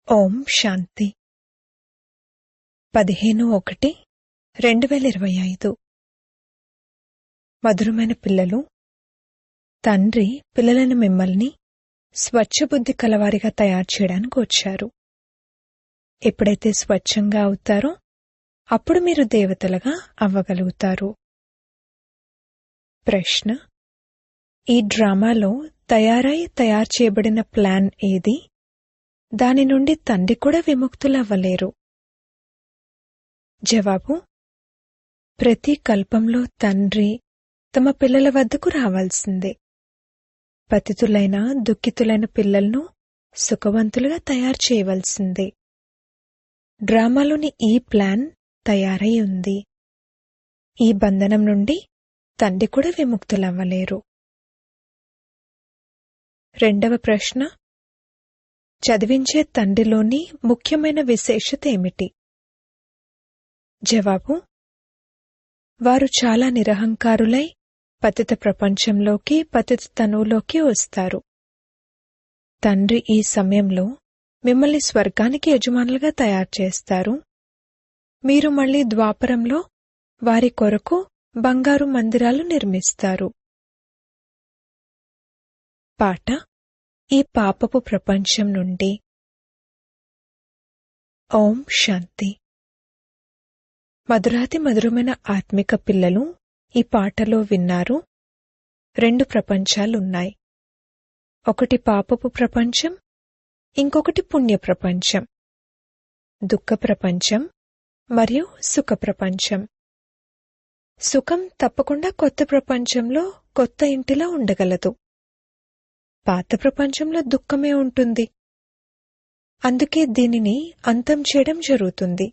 ఓం శాంతి 15/1/2025 మధురమైన పిల్లలు, తండ్రి పిల్లలను మిమ్మల్ని స్వచ్ఛబుద్ధి కలవారిగా తయారు చేయడానికి వచ్చారు. ఎప్పుడైతే స్వచ్ఛంగా అవుతారో అప్పుడు మీరు దేవతలుగా అవ్వగలుగుతారు. ప్రశ్న: ఈ డ్రామాలో తయారు చేయబడిన ప్లాన్ ఏది? దాని నుండి తండ్రి కూడా విముక్తులవ్వలేరు. జవాబు: ప్రతి కల్పంలో తండ్రి తమ పిల్లల వద్దకు రావాల్సిందే. పతితులైన దుఃఖితులైన పిల్లలను సుఖవంతులుగా తయారు చేయవలసిందే. డ్రామాలోని ఈ ప్లాన్ తయారై ఉంది. ఈ బంధనం నుండి తండ్రి కూడా విముక్తులవ్వలేరు. రెండవ ప్రశ్న: చదివించే తండ్రిలోని ముఖ్యమైన విశేషత ఏమిటి? జవాబు: వారు చాలా నిరహంకారులై పతిత ప్రపంచంలోకి, పతిత తనువులోకి వస్తారు. తండ్రి ఈ సమయంలో మిమ్మల్ని స్వర్గానికి యజమానులుగా తయారు చేస్తారు. మీరు మళ్లీ ద్వాపరంలో వారి కొరకు బంగారు మందిరాలు నిర్మిస్తారు. పాట: ఈ పాపపు ప్రపంచం నుండి. ఓం శాంతి. మధురాతి మధురమైన ఆత్మిక పిల్లలు, ఈ పాటలో విన్నారు. 2 ప్రపంచాలున్నాయి. ఒకటి పాపపు ప్రపంచం, ఇంకొకటి పుణ్య ప్రపంచం. దుఃఖ ప్రపంచం మరియు సుఖ ప్రపంచం. సుఖం తప్పకుండా కొత్త ప్రపంచంలో, కొత్త ఇంటిలో ఉండగలదు. పాత ప్రపంచంలో దుఃఖమే ఉంటుంది. అందుకే దీనిని అంతం చేయడం జరుగుతుంది.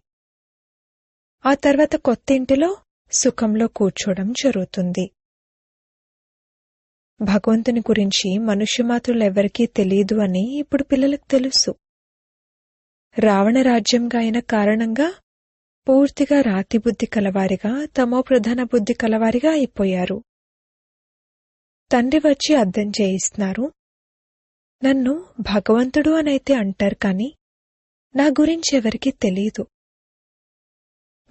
ఆ తర్వాత కొత్త ఇంటిలో సుఖంలో కూర్చోవడం జరుగుతుంది. భగవంతుని గురించి మనుష్యమాతృలెవ్వరికీ తెలియదు అని ఇప్పుడు పిల్లలకు తెలుసు. రావణ రాజ్యంగా అయిన కారణంగా పూర్తిగా రాతిబుద్ధి కలవారిగా, తమోప్రధాన బుద్ధి కలవారిగా అయిపోయారు. తండ్రి వచ్చి అర్థం చేయిస్తున్నారు. నన్ను భగవంతుడు అనైతే అంటారు కాని నా గురించి ఎవరికీ తెలీదు.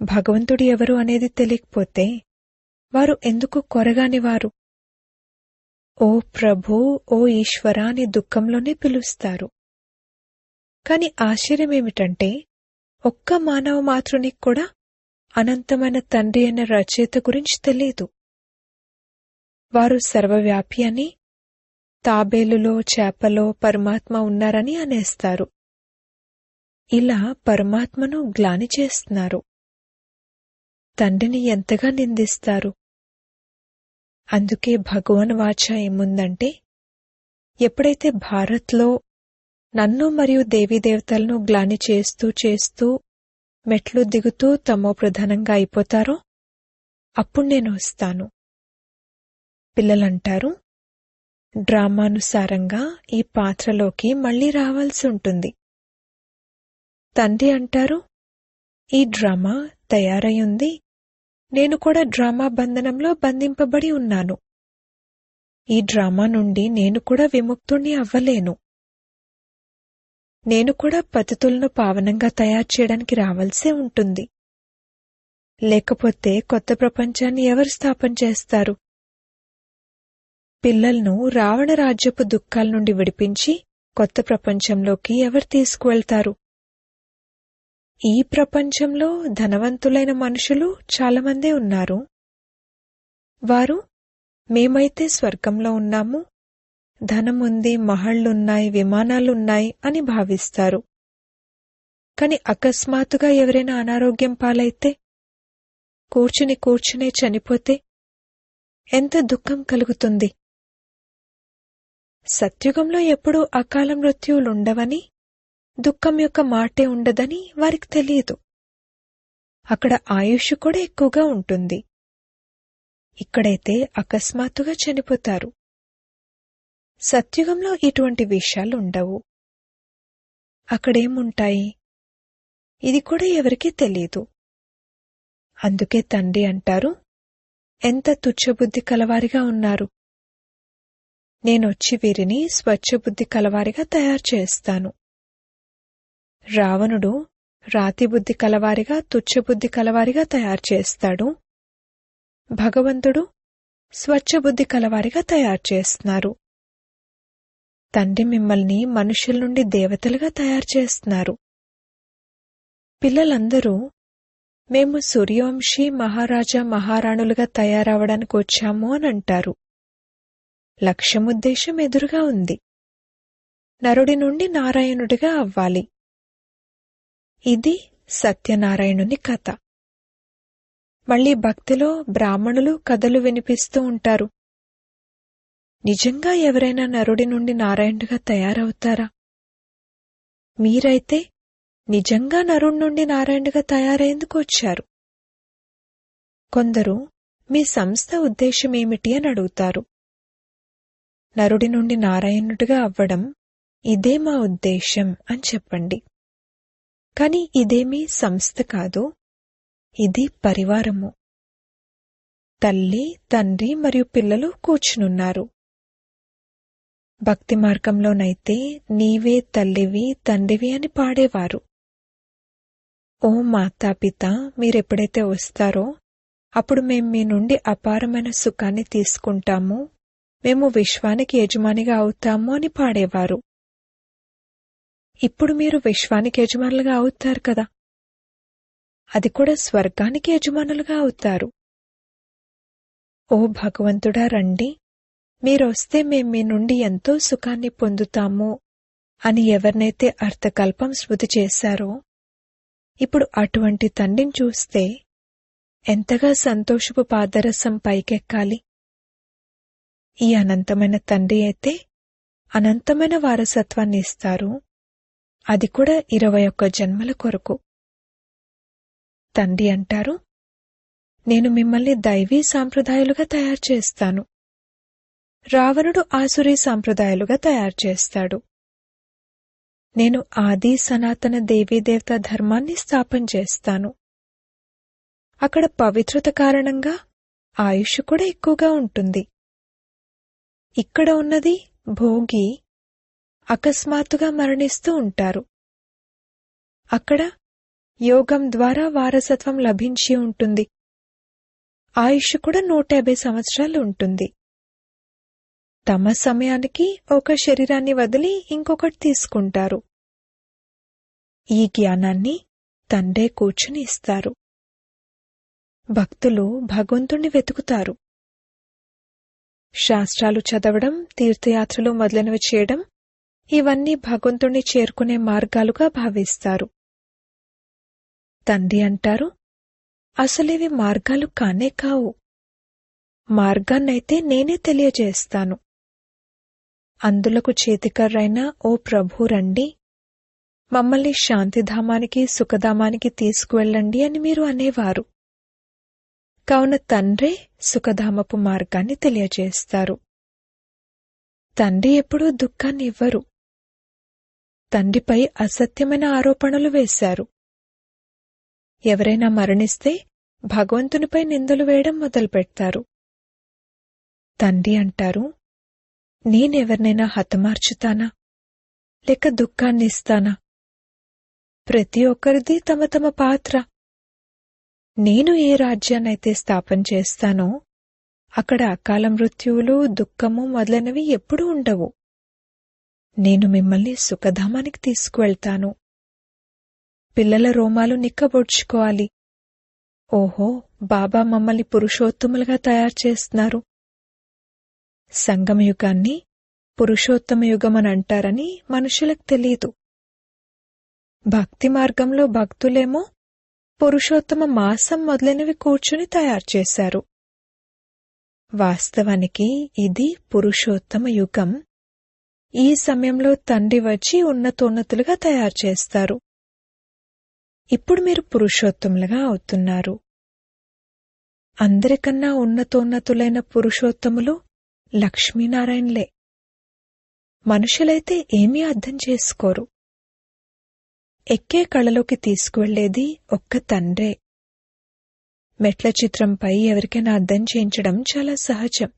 భగవంతుడు ఎవరు అనేది తెలియకపోతే వారు ఎందుకు కొరగానివారు? ఓ ప్రభూ, ఓ ఈశ్వర అని దుఃఖంలోనే పిలుస్తారు. కాని ఆశ్చర్యమేమిటంటే ఒక్క మానవ మాతృనికి కూడా అనంతమైన తండ్రి అయిన రచయిత గురించి తెలీదు. వారు సర్వవ్యాపి అని, తాబేలులో చేపలో పరమాత్మ ఉన్నారని అనేస్తారు. ఇలా పరమాత్మను గ్లాని చేస్తున్నారు. తండ్రిని ఎంతగా నిందిస్తారు. అందుకే భగవాన్ వాచ ఏముందంటే, ఎప్పుడైతే భారత్లో నన్ను మరియు దేవీదేవతలను గ్లాని చేస్తూ మెట్లు దిగుతూ తమో ప్రధానంగా అయిపోతారో అప్పుడు నేను వస్తాను. పిల్లలంటారు, డ్రామానుసారంగా ఈ పాత్రలోకి మళ్లీ రావాల్సి ఉంటుంది. తండ్రి అంటారు, ఈ డ్రామా తయారై ఉంది. నేను కూడా డ్రామా బంధనంలో బంధింపబడి ఉన్నాను. ఈ డ్రామా నుండి నేను కూడా విముక్తుణ్ణి అవ్వలేను. నేను కూడా పతితులను పావనంగా తయారు చేయడానికి రావాల్సే ఉంటుంది. లేకపోతే కొత్త ప్రపంచాన్ని ఎవరు స్థాపన చేస్తారు? పిల్లలను రావణ రాజ్యపు దుఃఖాల నుండి విడిపించి కొత్త ప్రపంచంలోకి ఎవరు తీసుకువెళ్తారు? ఈ ప్రపంచంలో ధనవంతులైన మనుషులు చాలామందే ఉన్నారు. వారు మేమైతే స్వర్గంలో ఉన్నాము, ధనముంది, మహళ్లున్నాయి, విమానాలున్నాయి అని భావిస్తారు. కాని అకస్మాత్తుగా ఎవరైనా అనారోగ్యం పాలైతే, కూర్చునే చనిపోతే ఎంత దుఃఖం కలుగుతుంది. సత్యుగంలో ఎప్పుడూ అకాల మృత్యువులుండవని, దుఃఖం యొక్క మాటే ఉండదని వారికి తెలియదు. అక్కడ ఆయుష్ కూడా ఎక్కువగా ఉంటుంది. ఇక్కడైతే అకస్మాత్తుగా చనిపోతారు. సత్యుగంలో ఇటువంటి విషయాలు ఉండవు. అక్కడేముంటాయి? ఇది కూడా ఎవరికీ తెలీదు. అందుకే తండ్రి అంటారు, ఎంత తుచ్చబుద్ధి కలవారిగా ఉన్నారు. నేనొచ్చి వీరిని స్వచ్ఛబుద్ధి కలవారిగా తయారు చేస్తాను. రావణుడు రాతిబుద్ధి కలవారిగా తుచ్చబుద్ధి కలవారిగా తయారు చేస్తాడు. భగవంతుడు స్వచ్ఛబుద్ధి కలవారిగా తయారు చేస్తున్నారు. తండ్రి మిమ్మల్ని మనుషుల నుండి దేవతలుగా తయారు చేస్తున్నారు. పిల్లలందరూ మేము సూర్యవంశీ మహారాజా మహారాణులుగా తయారవడానికి వచ్చాము అని అంటారు. లక్ష్యముద్దేశం ఎదురుగా ఉంది. నరుడి నుండి నారాయణుడిగా అవ్వాలి. ఇది సత్యనారాయణుని కథ. మళ్లీ భక్తిలో బ్రాహ్మణులు కథలు వినిపిస్తూ ఉంటారు. నిజంగా ఎవరైనా నరుడి నుండి నారాయణుడిగా తయారవుతారా? మీరైతే నిజంగా నరుడి నుండి నారాయణుడిగా తయారయ్యేందుకు వచ్చారు. కొందరు మీ సంస్థ ఉద్దేశమేమిటి అని అడుగుతారు. నరుడి నుండి నారాయణుడిగా అవ్వడం ఇదే మా ఉద్దేశం అని చెప్పండి. కాని ఇదేమీ సంస్థ కాదు, ఇది పరివారము. తల్లి, తండ్రి మరియు పిల్లలు కూర్చునున్నారు. భక్తి మార్గంలోనైతే నీవే తల్లివి తండ్రివి అని పాడేవారు. ఓ మాతాపిత, మీరెప్పుడైతే వస్తారో అప్పుడు మేం మీ నుండి అపారమైన సుఖాన్ని తీసుకుంటాము, మేము విశ్వానికి యజమానిగా అవుతాము అని పాడేవారు. ఇప్పుడు మీరు విశ్వానికి యజమానులుగా అవుతారు కదా, అది కూడా స్వర్గానికి యజమానులుగా అవుతారు. ఓ భగవంతుడా రండి, మీరొస్తే మేం మీ నుండి ఎంతో సుఖాన్ని పొందుతాము అని ఎవరినైతే అర్థకల్పం స్మృతి చేశారో ఇప్పుడు అటువంటి తండ్రిని చూస్తే ఎంతగా సంతోషపు పాదరసం పైకెక్కాలి. ఈ అనంతమైన తండ్రి అయితే అనంతమైన వారసత్వాన్ని ఇస్తారు, అది కూడా 21 జన్మల కొరకు. తండ్రి అంటారు, నేను మిమ్మల్ని దైవీ సాంప్రదాయాలుగా తయారు చేస్తాను. రావణుడు ఆసురీ సాంప్రదాయాలుగా తయారు చేస్తాడు. నేను ఆది సనాతన దేవీదేవతా ధర్మాన్ని స్థాపన చేస్తాను. అక్కడ పవిత్రత కారణంగా ఆయుష్ కూడా ఎక్కువగా ఉంటుంది. ఇక్కడ ఉన్నది భోగి, అకస్మాత్తుగా మరణిస్తూ ఉంటారు. అక్కడ యోగం ద్వారా వారసత్వం లభించి ఉంటుంది. ఆయుష్ కూడా 150 సంవత్సరాలు ఉంటుంది. తమ సమయానికి ఒక శరీరాన్ని వదిలి ఇంకొకటి తీసుకుంటారు. ఈ జ్ఞానాన్ని తండ్రే కూర్చుని ఇస్తారు. భక్తులు భగవంతుణ్ణి వెతుకుతారు. శాస్త్రాలు చదవడం, తీర్థయాత్రలు మొదలైనవి చేయడం, ఇవన్నీ భగవంతుణ్ణి చేరుకునే మార్గాలుగా భావిస్తారు. తండ్రి అంటారు, అసలివి మార్గాలు కానే కావు. మార్గాన్నైతే నేనే తెలియజేస్తాను. అందులకు చేతికర్రైన ఓ ప్రభు రండి, మమ్మల్ని శాంతిధామానికి సుఖధామానికి తీసుకువెళ్ళండి అని మీరు అనేవారు. కావున తండ్రే సుఖధామపు మార్గాన్ని తెలియజేస్తారు. తండ్రి ఎప్పుడూ దుఃఖాన్ని ఇవ్వరు. తండ్రిపై అసత్యమైన ఆరోపణలు వేశారు. ఎవరైనా మరణిస్తే భగవంతునిపై నిందలు వేయడం మొదలుపెడతారు. తండ్రి అంటారు, నేనెవరినైనా హతమార్చుతానా లేక దుఃఖాన్నిస్తానా? ప్రతి ఒక్కరిది తమ తమ పాత్ర. నేను ఏ రాజ్యాన్నైతే స్థాపన చేస్తానో అక్కడ అకాల మృత్యువులు, దుఃఖము మొదలైనవి ఎప్పుడూ ఉండవు. నేను మిమ్మల్ని సుఖధామానికి తీసుకువెళ్తాను. పిల్లల రోమాలు నిక్కబొడ్చుకోవాలి. ఓహో, బాబా మమ్మల్ని పురుషోత్తములుగా తయారు చేస్తున్నారు. సంగమయుగాన్ని పురుషోత్తమ యుగమని అంటారని మనుషులకు తెలీదు. భక్తి మార్గంలో భక్తులేమో పురుషోత్తమ మాసం మొదలైనవి కూర్చుని తయారు చేశారు. వాస్తవానికి ఇది పురుషోత్తమ యుగం. ఈ సమయంలో తండ్రి వచ్చి ఉన్నతోన్నతులుగా తయారు చేస్తారు. ఇప్పుడు మీరు పురుషోత్తములుగా అవుతున్నారు. అందరికన్నా ఉన్నతోన్నతులైన పురుషోత్తములు లక్ష్మీనారాయణలే. మనుషులైతే ఏమీ అర్థం చేసుకోరు. ఎక్కే కళలోకి తీసుకువెళ్లేది ఒక్క తండ్రే. మెట్ల చిత్రంపై ఎవరికైనా అర్థం చేయించడం చాలా సహజం.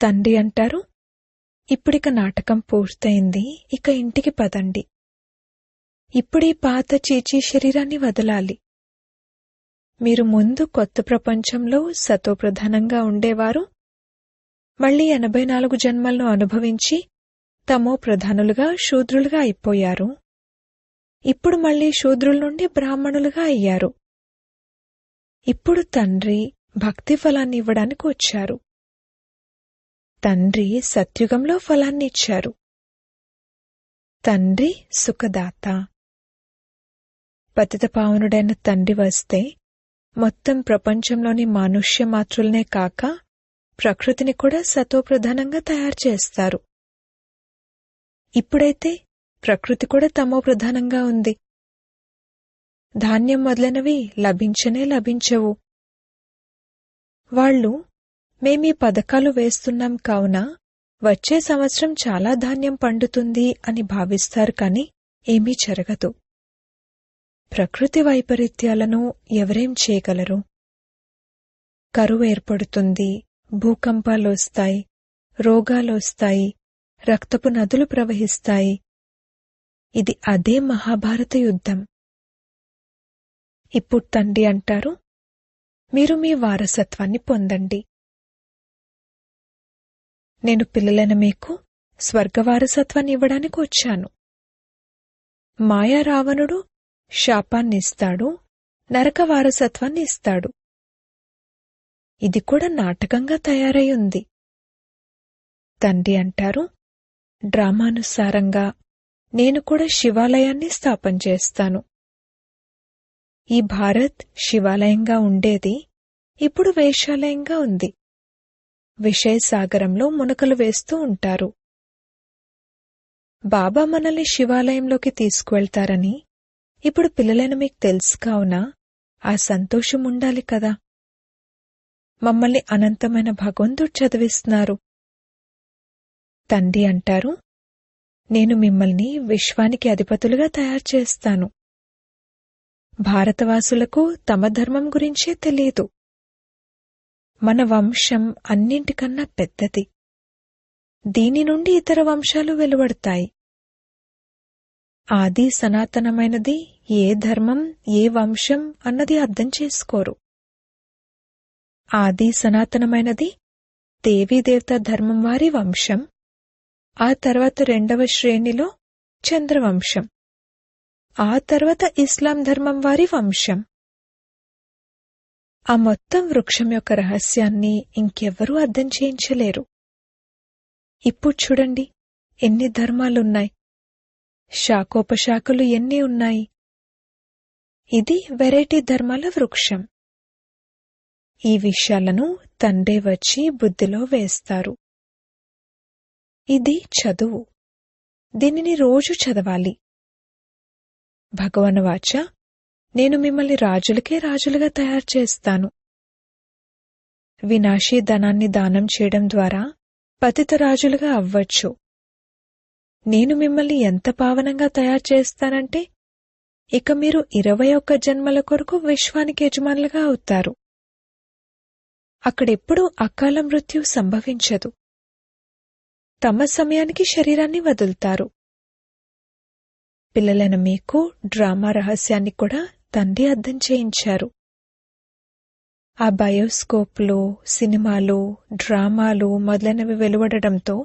తండ్రి అంటారు, ఇప్పుడిక నాటకం పూర్తయింది, ఇక ఇంటికి పదండి. ఇప్పుడీ పాత చీచీ శరీరాన్ని వదలాలి. మీరు ముందు కొత్త ప్రపంచంలో సతోప్రధానంగా ఉండేవారు. మళ్లీ 84 జన్మలను అనుభవించి తమో ప్రధానులుగా శూద్రులుగా అయిపోయారు. ఇప్పుడు మళ్లీ శూద్రుల నుండి బ్రాహ్మణులుగా అయ్యారు. ఇప్పుడు తండ్రి భక్తి ఫలాన్ని ఇవ్వడానికి వచ్చారు. తండ్రి సత్యుగంలో ఫలాన్ని ఇచ్చారు. తండ్రి సుఖదాత. పతితపావనుడైన తండ్రి వస్తే మొత్తం ప్రపంచంలోని మానుష్య మాతృలనే కాక ప్రకృతిని కూడా సతోప్రధానంగా తయారు చేస్తారు. ఇప్పుడైతే ప్రకృతి కూడా తమోప్రధానంగా ఉంది. ధాన్యం మొదలైనవి లభించనే లభించవు. వాళ్ళు మేమీ పథకాలు వేస్తున్నాం కావున వచ్చే సంవత్సరం చాలా ధాన్యం పండుతుంది అని భావిస్తారు, కాని ఏమీ జరగదు. ప్రకృతి వైపరీత్యాలను ఎవరేం చేయగలరు? కరువు ఏర్పడుతుంది, భూకంపాలొస్తాయి, రోగాలొస్తాయి, రక్తపు నదులు ప్రవహిస్తాయి. ఇది అదే మహాభారత యుద్ధం. ఇప్పుడు తండ్రి అంటారు, మీరు మీ వారసత్వాన్ని పొందండి. నేను పిల్లలైన మీకు స్వర్గవారసత్వాన్ని ఇవ్వడానికి వచ్చాను. మాయా రావణుడు శాపాన్నిస్తాడు, నరక వారసత్వాన్ని ఇస్తాడు. ఇది కూడా నాటకంగా తయారై ఉంది. తండ్రి అంటారు, డ్రామానుసారంగా నేను కూడా శివాలయాన్ని స్థాపన చేస్తాను. ఈ భారత్ శివాలయంగా ఉండేది ఇప్పుడు వేశ్యాలయంగా ఉంది. విషయసాగరంలో మునకలు వేస్తూ ఉంటారు. బాబా మనల్ని శివాలయంలోకి తీసుకువెళ్తారని ఇప్పుడు పిల్లలైన మీకు తెలుసు కావున ఆ సంతోషం ఉండాలి కదా. మమ్మల్ని అనంతమైన భగవంతుడు చదివిస్తున్నారు. తండ్రి అంటారు, నేను మిమ్మల్ని విశ్వానికి అధిపతులుగా తయారు చేస్తాను. భారతవాసులకు తమ ధర్మం గురించే తెలియదు. మన వంశం అన్నింటికన్నా పెద్దది. దీని నుండి ఇతర వంశాలు వెలువడతాయి. ఆది సనాతనమైనది ఏ ధర్మం, ఏ వంశం అన్నది అర్థం చేసుకోరు. ఆది సనాతనమైనది దేవీదేవతా ధర్మం వారి వంశం. ఆ తర్వాత రెండవ శ్రేణిలో చంద్రవంశం. ఆ తర్వాత ఇస్లాం ధర్మం వారి వంశం. ఆ మొత్తం వృక్షం యొక్క రహస్యాన్ని ఇంకెవ్వరూ అర్థం చేయించలేరు. ఇప్పుడు చూడండి, ఎన్ని ధర్మాలున్నాయి, శాఖోపశాఖలు ఎన్ని ఉన్నాయి. ఇది వెరైటీ ధర్మాల వృక్షం. ఈ విషయాలను తండ్రే వచ్చి బుద్ధిలో వేస్తారు. ఇది చదువు. దీనిని రోజు చదవాలి. భగవన్వాచ, నేను మిమ్మల్ని రాజులకే రాజులుగా తయారు చేస్తాను. వినాశీ ధనాన్ని దానం చేయడం ద్వారా పతిత రాజులుగా అవ్వచ్చు. నేను మిమ్మల్ని ఎంత పావనంగా తయారు చేస్తానంటే ఇక మీరు 21 జన్మల కొరకు విశ్వానికి యజమానులుగా అవుతారు. అక్కడెప్పుడూ అకాల మృత్యు సంభవించదు. తమ సమయానికి శరీరాన్ని వదులుతారు. పిల్లలైన మీకు డ్రామా రహస్యాన్ని కూడా తండ్రి అర్థం చేయించారు. ఆ బయోస్కోప్లు, సినిమాలు, డ్రామాలు మొదలైనవి వెలువడడంతో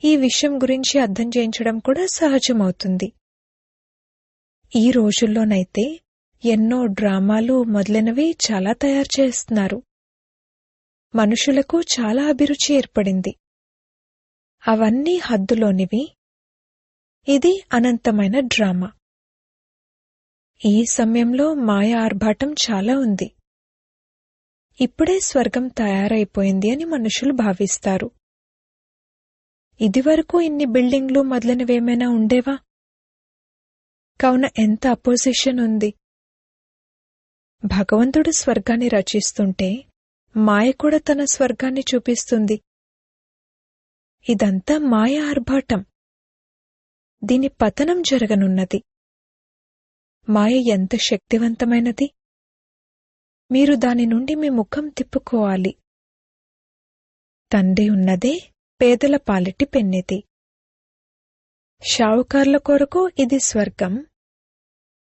ఈ విషయం గురించి అర్థం చేయించడం కూడా సహజమవుతుంది. ఈ రోజుల్లోనైతే ఎన్నో డ్రామాలు మొదలైనవి చాలా తయారు చేస్తున్నారు. మనుషులకు చాలా అభిరుచి ఏర్పడింది. అవన్నీ హద్దులోనివి. ఇది అనంతమైన డ్రామా. ఈ సమయంలో మాయ ఆర్భాటం చాలా ఉంది. ఇప్పుడే స్వర్గం తయారైపోయింది అని మనుషులు భావిస్తారు. ఇదివరకు ఇన్ని బిల్డింగ్లు మొదలైనవేమైనా ఉండేవా? కావున ఎంత అపోజిషన్ ఉంది. భగవంతుడు స్వర్గాన్ని రచిస్తుంటే మాయ కూడా తన స్వర్గాన్ని చూపిస్తుంది. ఇదంతా మాయ ఆర్భాటం. దీని పతనం జరగనున్నది. మాయ ఎంత శక్తివంతమైనది! మీరు దాని నుండి మీ ముఖం తిప్పుకోవాలి. తండ్రి ఉన్నదే పేదల పాలిటి పెన్నిది. షావుకార్ల కొరకు ఇది స్వర్గం,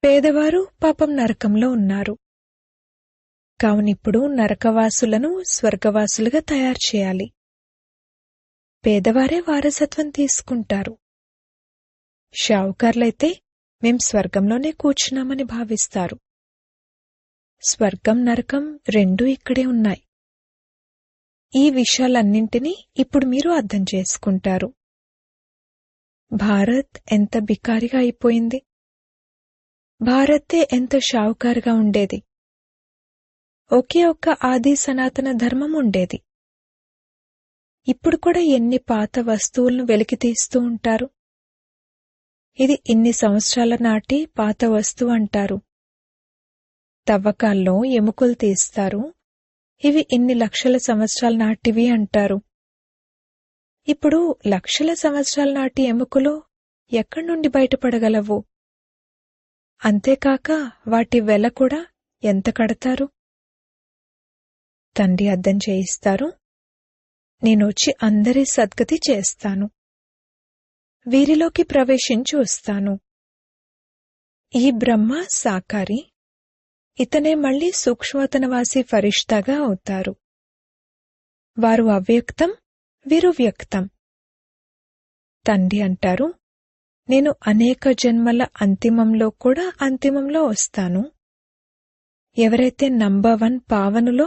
పేదవారు పాపం నరకంలో ఉన్నారు. కావునిప్పుడు నరకవాసులను స్వర్గవాసులుగా తయారు చేయాలి. పేదవారే వారసత్వం తీసుకుంటారు. షావుకార్లైతే మేం స్వర్గంలోనే కూర్చున్నామని భావిస్తారు. స్వర్గం నరకం రెండూ ఇక్కడే ఉన్నాయి. ఈ విషయాలన్నింటినీ ఇప్పుడు మీరు అర్థం చేసుకుంటారు. భారత్ ఎంత బికారిగా అయిపోయింది. భారతే ఎంత షావుకారుగా ఉండేది. ఒకే ఒక్క ఆది సనాతన ధర్మం ఉండేది. ఇప్పుడు కూడా ఎన్ని పాత వస్తువులను వెలికితీస్తూ ఉంటారు. ఇది ఇన్ని సంవత్సరాల నాటి పాత వస్తువు అంటారు. తవ్వకాల్లో ఎముకలు తీస్తారు. ఇవి ఇన్ని లక్షల సంవత్సరాల నాటివి అంటారు. ఇప్పుడు లక్షల సంవత్సరాల నాటి ఎముకలు ఎక్కడి నుండి బయటపడగలవు? అంతేకాక వాటి వెల కూడా ఎంత కడతారు? తండ్రి అర్థం చేయిస్తారు. నేనొచ్చి అందరి సద్గతి చేస్తాను. వీరిలోకి ప్రవేశించి వస్తాను. ఈ బ్రహ్మ సాకారి. ఇతనే మళ్లీ సూక్ష్మతనవాసి ఫరిష్తాగా అవుతారు. వారు అవ్యక్తం, వీరు వ్యక్తం. తండ్రి అంటారు, నేను అనేక జన్మల అంతిమంలో కూడా అంతిమంలో వస్తాను. ఎవరైతే నంబర్ 1 పావనులో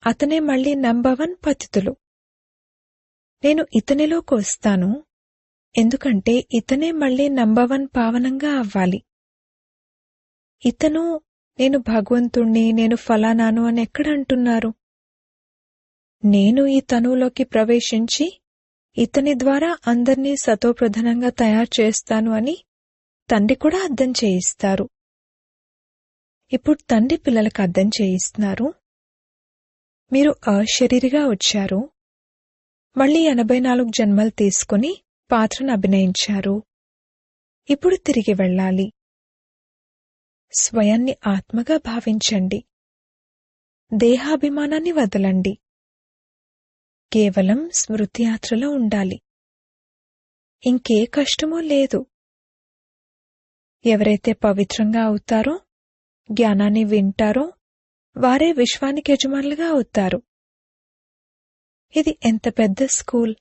అతనే మళ్లీ నంబర్ 1 పతితులు. నేను ఇతనిలోకి వస్తాను, ఎందుకంటే ఇతనే మళ్లీ నంబర్ 1 పావనంగా అవ్వాలి. ఇతను నేను భగవంతుణ్ణి, నేను ఫలానాను అని ఎక్కడ అంటున్నారు? నేను ఈ తనువులోకి ప్రవేశించి ఇతని ద్వారా అందర్నీ సతోప్రధానంగా తయారు చేస్తాను అని తండ్రి కూడా అర్థం చేయిస్తారు. ఇప్పుడు తండ్రి పిల్లలకు అర్థం చేయిస్తున్నారు. మీరు అశరీరిగా వచ్చారు. మళ్లీ 84 జన్మలు తీసుకుని పాత్రను అభినయించారు. ఇప్పుడు తిరిగి వెళ్ళాలి. స్వయాన్ని ఆత్మగా భావించండి. దేహాభిమానాన్ని వదలండి. కేవలం స్మృతియాత్రలో ఉండాలి. ఇంకే కష్టమూ లేదు. ఎవరైతే పవిత్రంగా అవుతారో, జ్ఞానాన్ని వింటారో, వారే విశ్వానికి యజమానులుగా అవుతారు. ఇది ఎంత పెద్ద స్కూల్.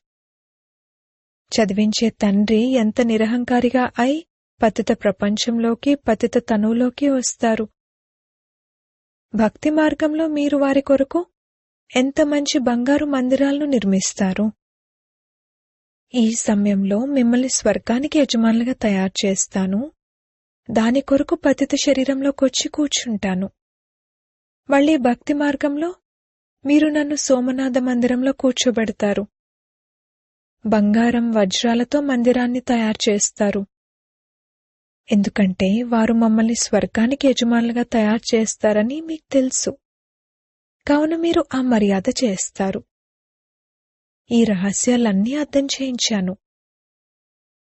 చదివించే తండ్రి ఎంత నిరహంకారిగా అయి పతిత ప్రపంచంలోకి, పతిత తనువులోకి వస్తారు. భక్తి మార్గంలో మీరు వారి కొరకు ఎంత మంచి బంగారు మందిరాలను నిర్మిస్తారు. ఈ సమయంలో మిమ్మల్ని స్వర్గానికి యజమానులుగా తయారు చేస్తాను. దాని కొరకు పతిత శరీరంలోకొచ్చి కూర్చుంటాను. మళ్లీ భక్తి మార్గంలో మీరు నన్ను సోమనాథ మందిరంలో కూర్చోబెడతారు. బంగారం వజ్రాలతో మందిరాన్ని తయారు చేస్తారు. ఎందుకంటే వారు మమ్మల్ని స్వర్గానికి యజమానులుగా తయారు చేస్తారని మీకు తెలుసు. కావున మీరు ఆ మర్యాద చేస్తారు. ఈ రహస్యాలన్నీ అర్థం చేయించాను.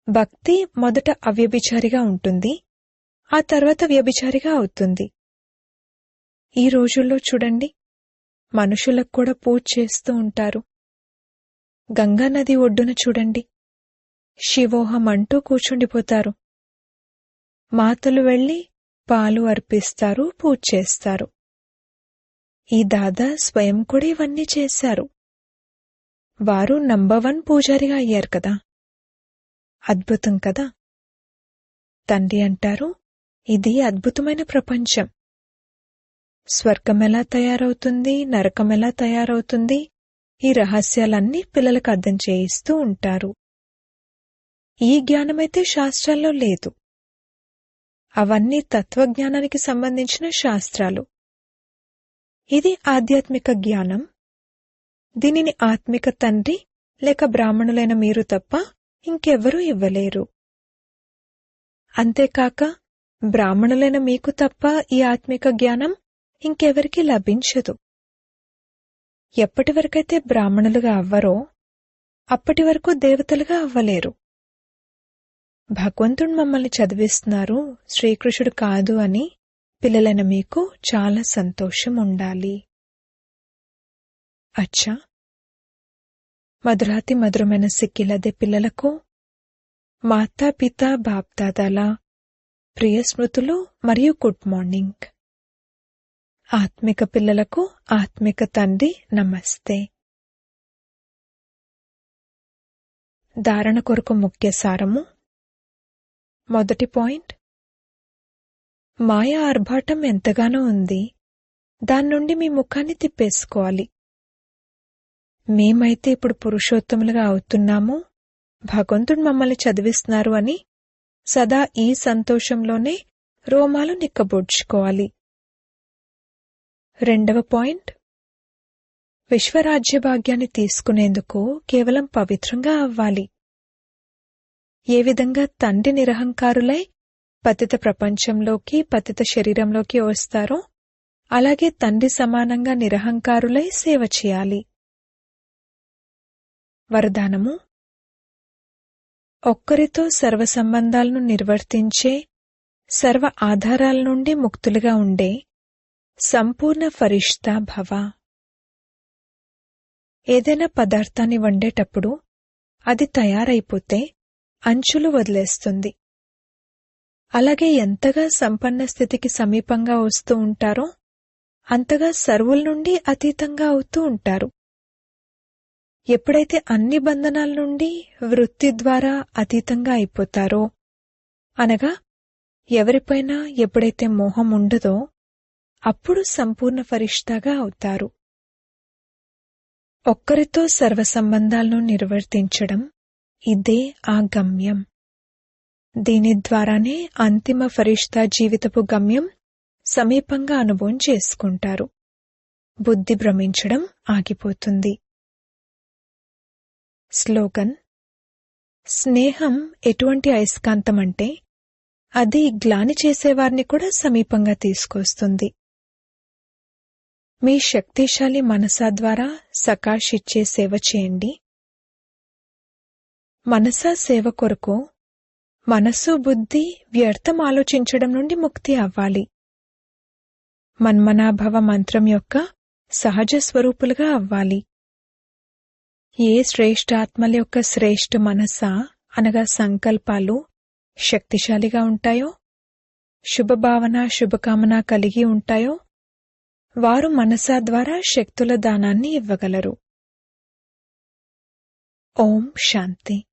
భక్తి మొదట అవ్యభిచారిగా ఉంటుంది, ఆ తర్వాత వ్యభిచారిగా అవుతుంది. ఈ రోజుల్లో చూడండి, మనుషులకు కూడా పూజ చేస్తూ ఉంటారు. గంగానది ఒడ్డున చూడండి, శివోహం అంటూ కూర్చుండిపోతారు. మాతలు వెళ్లి పాలు అర్పిస్తారు, పూజ చేస్తారు. ఈ దాదా స్వయం కూడా ఇవన్నీ చేశారు. వారు నంబర్ 1 పూజారిగా అయ్యారు కదా. అద్భుతం కదా. తండ్రి అంటారు, ఇది అద్భుతమైన ప్రపంచం. స్వర్గం ఎలా తయారవుతుంది, నరకం ఎలా తయారవుతుంది, ఈ రహస్యాలన్నీ పిల్లలకు అర్థం చేయిస్తూ ఉంటారు. ఈ జ్ఞానమైతే శాస్త్రాల్లో లేదు. అవన్నీ తత్వజ్ఞానానికి సంబంధించిన శాస్త్రాలు. ఇది ఆధ్యాత్మిక జ్ఞానం. దీనిని ఆత్మిక తండ్రి లేక బ్రాహ్మణులైన మీరు తప్ప ఇంకెవ్వరూ ఇవ్వలేరు. అంతేకాక బ్రాహ్మణులైన మీకు తప్ప ఈ ఆత్మిక జ్ఞానం ఇంకెవరికీ లభించదు. ఎప్పటి వరకైతే బ్రాహ్మణులుగా అవ్వరో అప్పటి వరకు దేవతలుగా అవ్వలేరు. భగవంతుడు మమ్మల్ని చదివిస్తున్నారు, శ్రీకృష్ణుడు కాదు అని పిల్లలైన మీకు చాలా సంతోషం ఉండాలి. అచ్చా, మధురాతి మధురమైన సిక్కిలదే పిల్లలకు మాతాపిత బాప్దాదాల ప్రియ స్మృతులు మరియు గుడ్ మార్నింగ్. ఆత్మిక పిల్లలకు ఆత్మిక తండ్రి నమస్తే. ధారణ కొరకు ముఖ్య సారము. మొదటి పాయింట్, మాయ ఆర్భాటం ఎంతగానో ఉంది, దాని నుండి మీ ముఖాన్ని తిప్పేసుకోవాలి. మేమైతే ఇప్పుడు పురుషోత్తములుగా అవుతున్నాము, భగవంతుడు మమ్మల్ని చదివిస్తున్నారు అని సదా ఈ సంతోషంలోనే రోమాలు నిక్కబొడ్చుకోవాలి. రెండవ పాయింట్, విశ్వరాజ్య భాగ్యాన్ని తీసుకునేందుకు కేవలం పవిత్రంగా అవ్వాలి. ఏ విధంగా తండ్రి నిరహంకారులై పతిత ప్రపంచంలోకి, పతిత శరీరంలోకి వస్తారో అలాగే తండ్రి సమానంగా నిరహంకారులై సేవ చేయాలి. వరదానము. ఒక్కరితో సర్వ సంబంధాలను నిర్వర్తించే, సర్వ ఆధారాల నుండి ముక్తులుగా ఉండే సంపూర్ణ ఫరిష్తా భవ. ఏదైనా పదార్థాన్ని వండేటప్పుడు అది తయారైపోతే అంచులు వదిలేస్తుంది. అలాగే ఎంతగా సంపన్న స్థితికి సమీపంగా వస్తూ ఉంటారో అంతగా సర్వుల నుండి అతీతంగా అవుతూ ఉంటారు. ఎప్పుడైతే అన్ని బంధనాల నుండి వృత్తి ద్వారా అతీతంగా అయిపోతారో, అనగా ఎవరిపైనా ఎప్పుడైతే మోహం ఉండదో అప్పుడు సంపూర్ణ ఫరిష్తాగా అవుతారు. ఒక్కరితో సర్వ సంబంధాలను నిర్వర్తించడం, ఇదే ఆ గమ్యం. దీని ద్వారానే అంతిమ ఫరిష్తా జీవితపు గమ్యం సమీపంగా అనుభవం చేసుకుంటారు. బుద్ధి భ్రమించడం ఆగిపోతుంది. స్లోగన్. స్నేహం ఎటువంటి అయస్కాంతమంటే అది గ్లాని చేసేవారిని కూడా సమీపంగా తీసుకొస్తుంది. మీ శక్తిశాలి మనసా ద్వారా సకాష్ ఇచ్చే సేవ చేయండి. మనసా సేవ కొరకు మనసు, బుద్ధి వ్యర్థం ఆలోచించడం నుండి ముక్తి అవ్వాలి. మన్మనాభవ మంత్రం యొక్క సహజ స్వరూపులుగా అవ్వాలి. ఏ శ్రేష్ఠ ఆత్మల యొక్క శ్రేష్ఠ మనసా అనగా సంకల్పాలు శక్తిశాలిగా ఉంటాయో, శుభభావన శుభకామన కలిగి ఉంటాయో వారు మనసా ద్వారా శక్తుల దానాన్ని ఇవ్వగలరు. ఓం శాంతి.